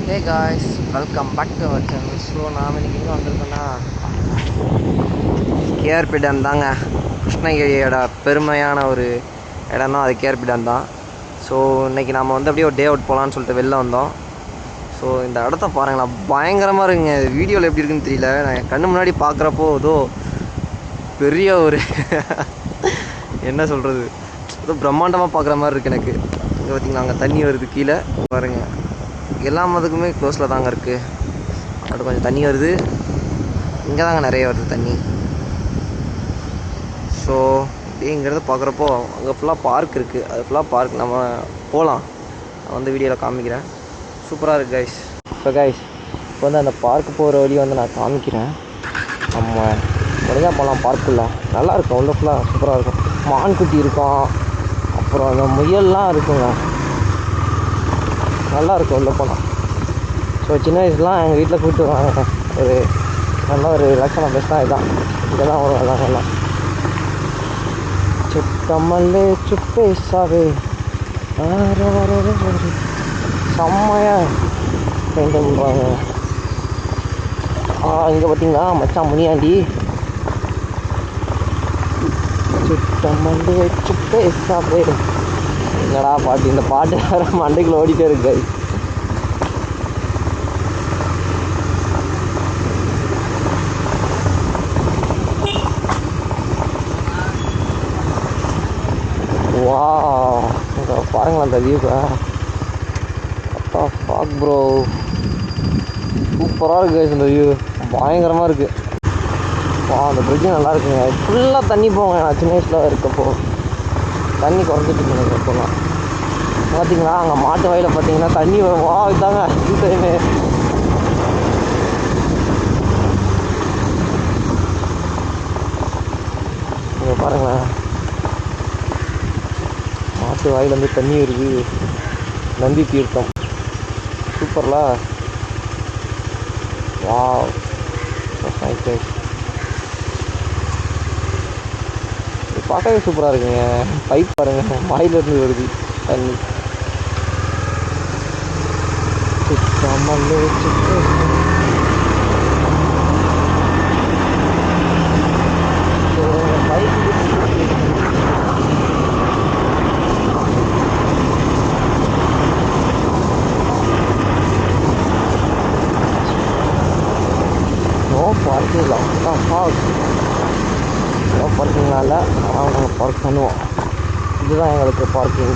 Hey guys, welcome back to our channel. So நாம் இன்றைக்கி எங்கே வந்திருக்கோன்னா கேஆர்பி டேம் தாங்க. கிருஷ்ணகிரியோட பெருமையான ஒரு இடம் தான் அது, கேஆர்பி டேம் தான். ஸோ இன்றைக்கி நாம் வந்து அப்படியே ஒரு டே அவுட் போகலான்னு சொல்லிட்டு வெளில வந்தோம். ஸோ இந்த இடத்த பாருங்களா, பயங்கரமாக இருக்குங்க. வீடியோவில் எப்படி இருக்குன்னு தெரியல, நான் கண்ணு முன்னாடி பார்க்குறப்போ ஏதோ பெரிய ஒரு என்ன சொல்கிறது, ஏதோ பிரம்மாண்டமாக பார்க்குற மாதிரி இருக்குது எனக்கு. இங்கே பார்த்திங்களா, அங்கே தண்ணி வருது கீழே பாருங்கள். எல்லா மதக்குமே க்ளோஸில் தாங்க இருக்குது. அப்படி கொஞ்சம் தண்ணி வருது, இங்கே தாங்க நிறைய வருது தண்ணி. ஸோ இப்படியே இங்கேருந்து பார்க்குறப்போ அங்கே ஃபுல்லாக பார்க் இருக்குது. அது ஃபுல்லாக பார்க், நம்ம போகலாம். நான் வந்து வீடியோவில் காமிக்கிறேன். சூப்பராக இருக்குது கைஸ். ஸோ கைஸ், இப்போ வந்து அந்த பார்க்கு போகிற வழியை வந்து நான் காமிக்கிறேன். நம்ம முடிஞ்சா போகலாம் பார்க்குள்ளே. நல்லாயிருக்கும், உள்ள ஃபுல்லாக சூப்பராக இருக்கும். மான்குட்டி இருக்கும், அப்புறம் அந்த முயல்லாம் இருக்குங்க. நல்லாயிருக்கும் உள்ளே போனால். ஸோ சின்ன வயசுலாம் எங்கள் வீட்டில் கூப்பிட்டு வருவாங்க. ஒரு நல்ல ஒரு ரிலாக்ஸான பிளேஸ் தான் இதுதான். இங்கே தான் வருவாங்க எல்லாம். சுத்தமல்லே சுப்பேசாவே செம்மையாக பெயிண்டிங் பண்ணுறாங்க. இங்கே பார்த்தீங்களா மச்சான் முனியாண்டி. சுத்தமல்லே சுப்பேசாவே என்னடா பாட்டு, இந்த பாட்டு வேறு மண்டைக்குள்ள ஓடிட்டே இருக்கு. வா, இங்கே பாருங்களேன் அந்த வியூவை. ஃபாக் ப்ரோ, சூப்பராக இருக்குது இந்த வியூ, பயங்கரமாக இருக்குது. வா, அந்த பிரிட்ஜு நல்லா இருக்குங்க. ஃபுல்லாக தண்ணி போங்க. நான் சின்ன வயசில் இருக்கப்போ தண்ணி குறைஞ்சிட்டு இருக்குங்க. இப்போலாம் பார்த்தீங்களா, அங்கே மாட்டு வயலில் பார்த்தீங்கன்னா தண்ணி வரும். வா, இதாங்க டைமே. இங்கே பாருங்களேன், மாட்டு வாயிலேருந்து தண்ணி வருது. நந்தி தீர்த்தம் சூப்பர்ல. வா, பார்க்கவே சூப்பராக இருக்குங்க. பைப் பாருங்க, வாயிலிருந்து வருது தண்ணி. சுத்தமல்லே பார்க்கிங் பார்க்கிங்னால நாங்கள் பார்க் பண்ணுவோம். இதுதான் எங்களுக்கு பார்க்கிங்.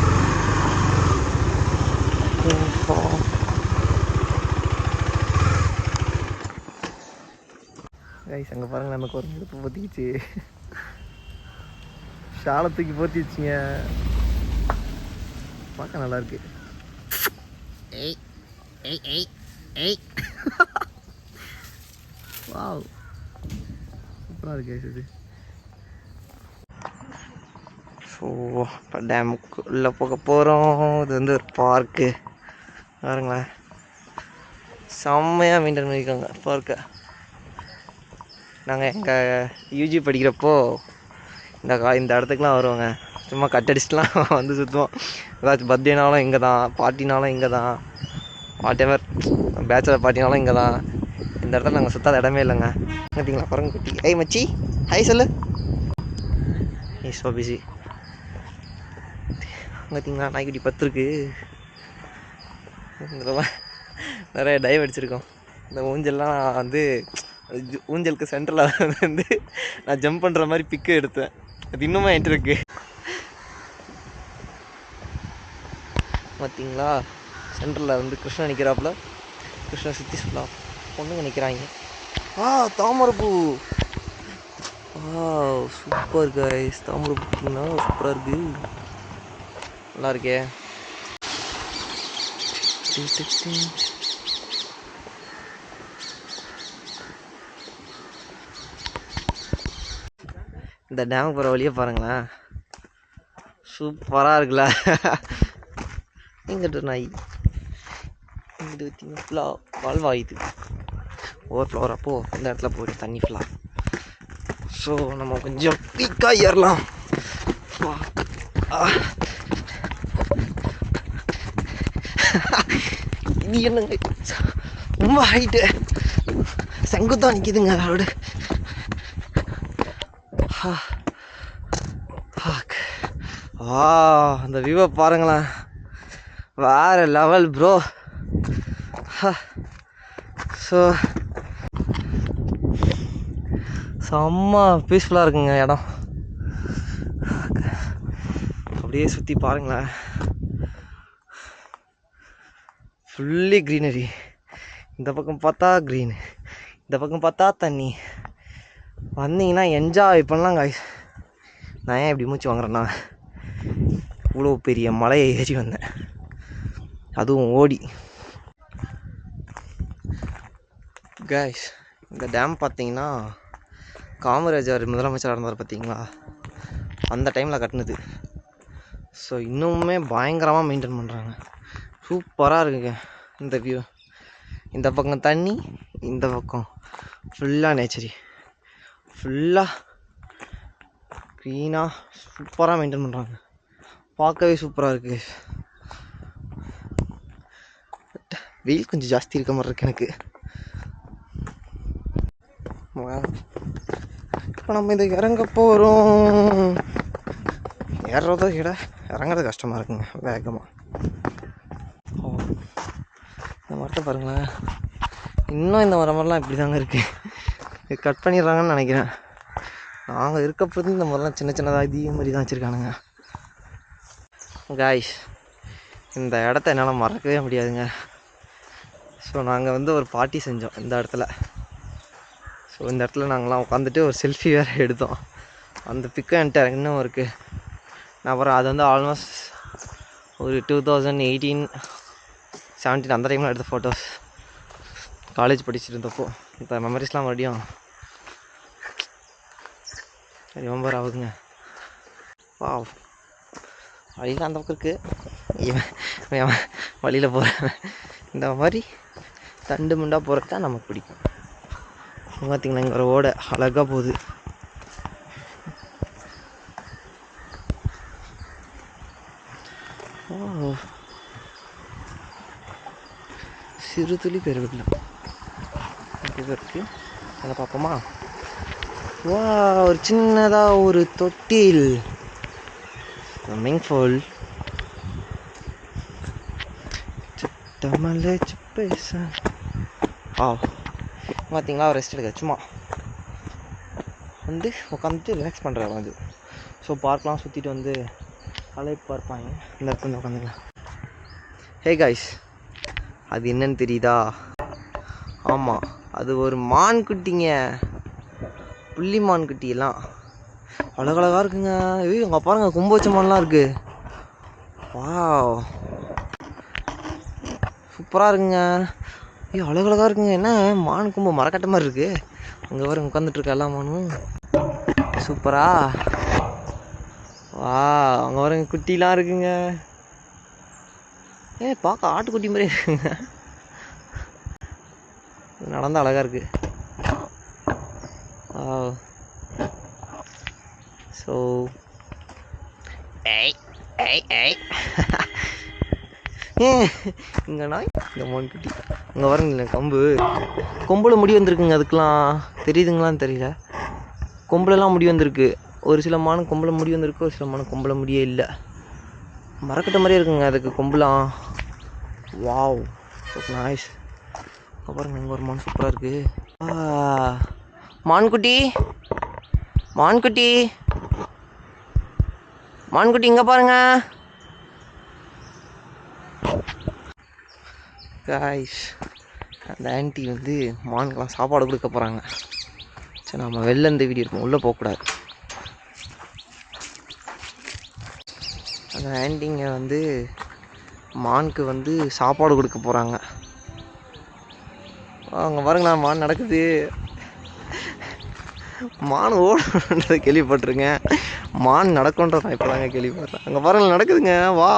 கைஸ், அங்கே பாருங்கள், நமக்கு ஒரு நெருப்பு போத்திக்கிச்சு. ஷாலை தூக்கி போத்திச்சிங்க. பார்க்க நல்லாயிருக்கு. ஏய் ஏய் ஏய் ஏய் வாவ், சூப்பராக இருக்கு இது. ஸோ இப்போ டேமுக்கு உள்ளே போக போகிறோம். இது வந்து ஒரு பார்க்கு பாருங்களேன், செம்மையாக மெயின்டைன் பண்ணியிருக்காங்க பார்க்கை. நாங்கள் எங்கள் யூஜி படிக்கிறப்போ இந்த இடத்துக்குலாம் வருவோங்க. சும்மா கட்டடிச்சுலாம் வந்து சுற்றுவோம். ஏதாச்சும் பர்த்டேனாலும் இங்கே தான், பார்ட்டினாலும் இங்கே தான், வாட் எவர் பேச்சுலர் பார்ட்டினாலும் இங்கே தான். இந்த இடத்துல நாங்கள் சுற்றாத இடமே இல்லைங்க. பார்த்தீங்களா குரங்கு குட்டி. ஐய் மச்சி, ஹாய் சொல்லு. Is so busy. பார்த்தீங்களா நாய்க்குட்டி 10 இருக்கு. இதெல்லாம் நிறைய டைவ் அடிச்சிருக்கோம். இந்த ஊஞ்சல்லாம் வந்து ஊஞ்சலுக்கு சென்டரில் வந்து நான் ஜம்ப் பண்ணுற மாதிரி பிக்கு எடுத்தேன். அது இன்னுமே என்கிட்ட இருக்கு. பார்த்தீங்களா, சென்டரில் வந்து கிருஷ்ணன் நிற்கிறாப்புல. கிருஷ்ணன் சுற்றி சொல்லலாம் பொண்ணுங்க நிற்கிறாங்க. தாமரைப்பூ. சூப்பர் கைஸ், தாமரைப்பூ பார்த்தீங்கன்னா சூப்பராக இருக்குது. நல்லா இருக்கே. இந்த டேமுக்கு போகிற வழியே பாருங்களேன், சூப்பராக இருக்குல்ல. இங்கிட்ட நாய் இங்கிட்டு வச்சிங்கன்னா ஃபுல்லாக வாழ்வாயுது. ஓவர் ஃப்ளவர் அப்போது இந்த இடத்துல போய்ட்டு தண்ணி ஃபுல்லாக. ஸோ நம்ம கொஞ்சம் பீக்காக ஏறலாம். இது என்னங்க ரொம்ப ஹைட்டு, செங்குத்தான் நிற்கிதுங்க அதோட. அந்த வியூவை பாருங்களேன், வேற லெவல் ப்ரோ. ஸோ செம்ம பீஸ்ஃபுல்லாக இருக்குங்க இடம். அப்படியே சுற்றி பாருங்களேன், ஃபுல்லி க்ரீனரி. இந்த பக்கம் பார்த்தா க்ரீன், இந்த பக்கம் பார்த்தா தண்ணி. வந்தீங்கன்னா என்ஜாய் பண்ணலாம் காய்ஸ். நான் ஏன் இப்படி மூச்சு வாங்குறேன்னா, இவ்வளோ பெரிய மலையை ஏறி வந்தேன், அதுவும் ஓடி. காய்ஸ் இந்த டேம் பார்த்தீங்கன்னா காமராஜர் முதலமைச்சராக இருந்தார் பார்த்தீங்களா, அந்த டைமில் கட்டினது. ஸோ இன்னுமே பயங்கரமாக மெயின்டைன் பண்ணுறாங்க. சூப்பராக இருக்குங்க இந்த வியூ. இந்த பக்கம் தண்ணி, இந்த பக்கம் ஃபுல்லாக நேச்சரி, ஃபுல்லாக க்ளீனாக சூப்பராக மெயின்டைன் பண்ணுறாங்க. பார்க்கவே சூப்பராக இருக்குது. வெயில் கொஞ்சம் ஜாஸ்தி இருக்க மாதிரி இருக்கு எனக்கு. இப்போ நம்ம இதை இறங்க போகிறோம். ஏறுறதை விட இறங்குறது கஷ்டமாக இருக்குங்க வேகமாக. இந்த மரத்தை பாருங்களேன், இன்னும் இந்த மரமெல்லாம் இப்படி தாங்க இருக்குது. கட் பண்ணிடுறாங்கன்னு நினைக்கிறேன். நாங்கள் இருக்கப்போது இந்த மரம்லாம் சின்ன சின்னதாக இதே மாதிரி தான் வச்சுருக்கானுங்க. காய்ஸ் இந்த இடத்த என்னால் மறக்கவே முடியாதுங்க. ஸோ நாங்கள் ஒரு பார்ட்டி செஞ்சோம் இந்த இடத்துல. ஸோ இந்த இடத்துல நாங்கள்லாம் உட்காந்துட்டு ஒரு செல்ஃபி வேறு எடுத்தோம். அந்த பிக்கு என்கிட்ட இன்னும் இருக்குது. நான் அப்புறம் அது ஆல்மோஸ்ட் ஒரு 2018-17 அந்த டைமில் எடுத்த ஃபோட்டோஸ், காலேஜ் படிச்சுட்டு இருந்தப்போ. இப்போ மெமரிஸ்லாம் மறுபடியும் ரிமெம்பர் ஆகுதுங்க. வா, வழியில் அந்த பக்கம் இருக்குது, இவன் வழியில் போகிறேன். இந்த மாதிரி தண்டு முண்டாக போகிறது தான் நமக்கு பிடிக்கும். பார்த்தீங்கன்னா இங்கே ஒரு ஓடை அழகாக போகுது. சிறு துளி பெருவெள்ளம் இருக்கு, அதை பார்ப்போமா? வா, ஒரு சின்னதாக ஒரு தொட்டில், ஸ்விம்மிங் பூல். சிட்டமலை சிப்பேச. பார்த்தீங்களா, ரெஸ்ட் எடுக்க சும்மா உட்காந்துட்டு ரிலாக்ஸ் பண்ணுறாங்க அது. ஸோ பார்க்லாம் சுற்றிட்டு அழைப்பு இருப்பாங்க, இந்த இடத்துல உட்காந்துக்கலாம். ஹே காய்ஸ், அது என்னன்னு தெரியுதா? ஆமாம், அது ஒரு மான் குட்டிங்க, புள்ளி மான் குட்டியெல்லாம் அழகழகாக இருக்குங்க. அங்கே பாருங்கள், கொம்பு வச்ச மான்லாம் இருக்குது. வாவ், சூப்பராக இருக்குங்க. அழகழகாக இருக்குங்க. என்ன மான் கொம்பு மரக்கட்ட மாதிரி இருக்குது. அங்கே வர உட்காந்துட்ருக்க எல்லா மானும் சூப்பரா. வா, அங்கே வரங்க குட்டிலாம் இருக்குங்க. பார்க்க ஆட்டுக்குட்டி மாதிரி இருக்குங்க. நடந்தால் அழகாக இருக்குது. ஸோ இங்கே நாய், இந்த மான் குட்டி அங்கே வரங்க. கொம்பில் முடி வந்திருக்குங்க. அதுக்கெலாம் தெரியுதுங்களான்னு தெரியல. கொம்புலலாம் முடி வந்திருக்கு. ஒரு சில மானும் கொம்பில் முடி வந்திருக்கு, ஒரு சில மானும் கொம்பில் முடியே இல்லை. மரக்கட்ட மாதிரியே இருக்குங்க அதுக்கு கொம்புலாம். Wow, nice. பாருங்க, இங்கே ஒரு மான் சூப்பராக இருக்குது. மான்குட்டி, மான்குட்டி, மான்குட்டி இங்கே பாருங்க காய்ஸ். அந்த ஆன்ட்டி மானுக்கெல்லாம் சாப்பாடு கொடுக்க போகிறாங்க. சரி, நம்ம வெளில இந்த வீடியோ இருக்கும், உள்ளே போகக்கூடாது. அந்த ஆன்ட்டிங்க மானுக்கு சாப்பாடு கொடுக்க போகிறாங்க. அங்கே பாருங்களா, மான் நடக்குது. மான் ஓடுன்றதை கேள்விப்பட்டிருக்கேன், மான் நடக்கும்ன்ற நான் இப்போ தாங்க கேள்விப்படுறேன். அங்கே பாருங்கள், நடக்குதுங்க. வா,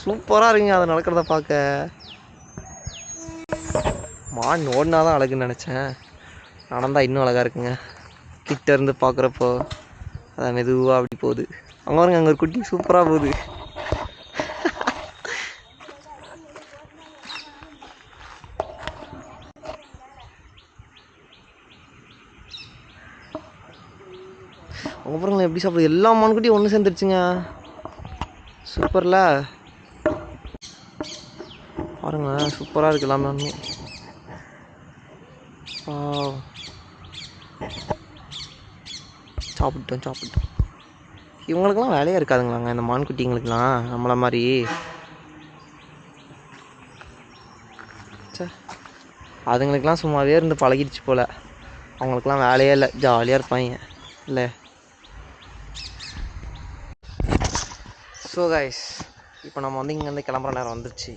சூப்பராக இருக்குங்க அதை நடக்கிறத பார்க்க. மான் ஓடினா தான் அழகுன்னு நினச்சேன், நடந்தால் இன்னும் அழகாக இருக்குங்க. கிட்ட இருந்து பார்க்குறப்போ அதை மெதுவாக அப்படி போகுது. அங்கே பாருங்க, அங்கே ஒரு குட்டி சூப்பராக போகுது. அங்கே பாருங்களேன் எப்படி சாப்பிடுது, எல்லா மான்குட்டியும் ஒன்று சேர்ந்துருச்சுங்க. சூப்பரில் பாருங்க, சூப்பராக இருக்குது எல்லாமே. சாப்பிட்டோம். இவங்களுக்கெல்லாம் வேலையே இருக்காதுங்களாங்க, இந்த மான்குட்டிங்களுக்கெல்லாம் நம்மளை மாதிரி. அதுங்களுக்கெல்லாம் சும்மாவே இருந்து பழகிடுச்சு போல், அவங்களுக்கெல்லாம் வேலையே இல்லை, ஜாலியாக இருப்பாங்க இல்லை. ஸோ கைஸ், இப்போ நம்ம வந்து இங்கேருந்து கிளம்புற நேரம் வந்துடுச்சு.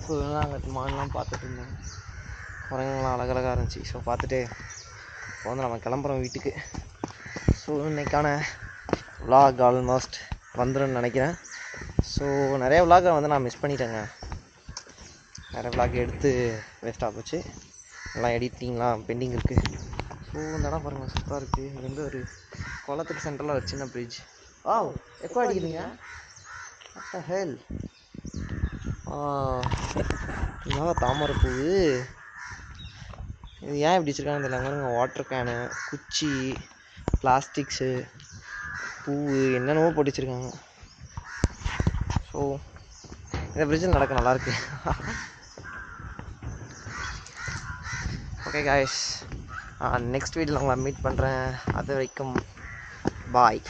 ஸோ இதெல்லாம் அங்கே மான்லாம் பார்த்துட்டு இருந்தோம், குரங்குலாம் அழகழகாக இருந்துச்சு. ஸோ பார்த்துட்டு இப்போ வந்து நம்ம கிளம்புறோம் வீட்டுக்கு. ஸோ இன்றைக்கான விலாக் ஆல்மோஸ்ட் வந்துடும் நினைக்கிறேன். ஸோ நிறைய விலாகை வந்து நான் மிஸ் பண்ணிட்டேங்க, நிறைய விலாக் எடுத்து வேஸ்ட்டாக போச்சு, எல்லாம் எடிட்டிங்லாம் பெண்டிங் இருக்குது. ஸோ இந்த இடம் பாருங்கள் சூப்பராக இருக்குது. இது வந்து ஒரு குளத்துக்கு சென்டரில் ஒரு சின்ன பிரிட்ஜ். எப்போ அடிக்குதுங்க ஹெல் இதாக தாமரை பூ. இது ஏன் இப்படி வச்சுருக்காங்கன்னு தெரியல. வாட்டர் கேனு, குச்சி, பிளாஸ்டிக்ஸு, பூ, என்னென்னவோ போட்டு வச்சுருக்காங்க. ஸோ இந்த பிரிட்ஜில் நடக்க நல்லாயிருக்கு. ஓகே காய்ஸ், நெக்ஸ்ட் வீடியோவில் உங்களை மீட் பண்ணுறேன். அது வரைக்கும் பாய்.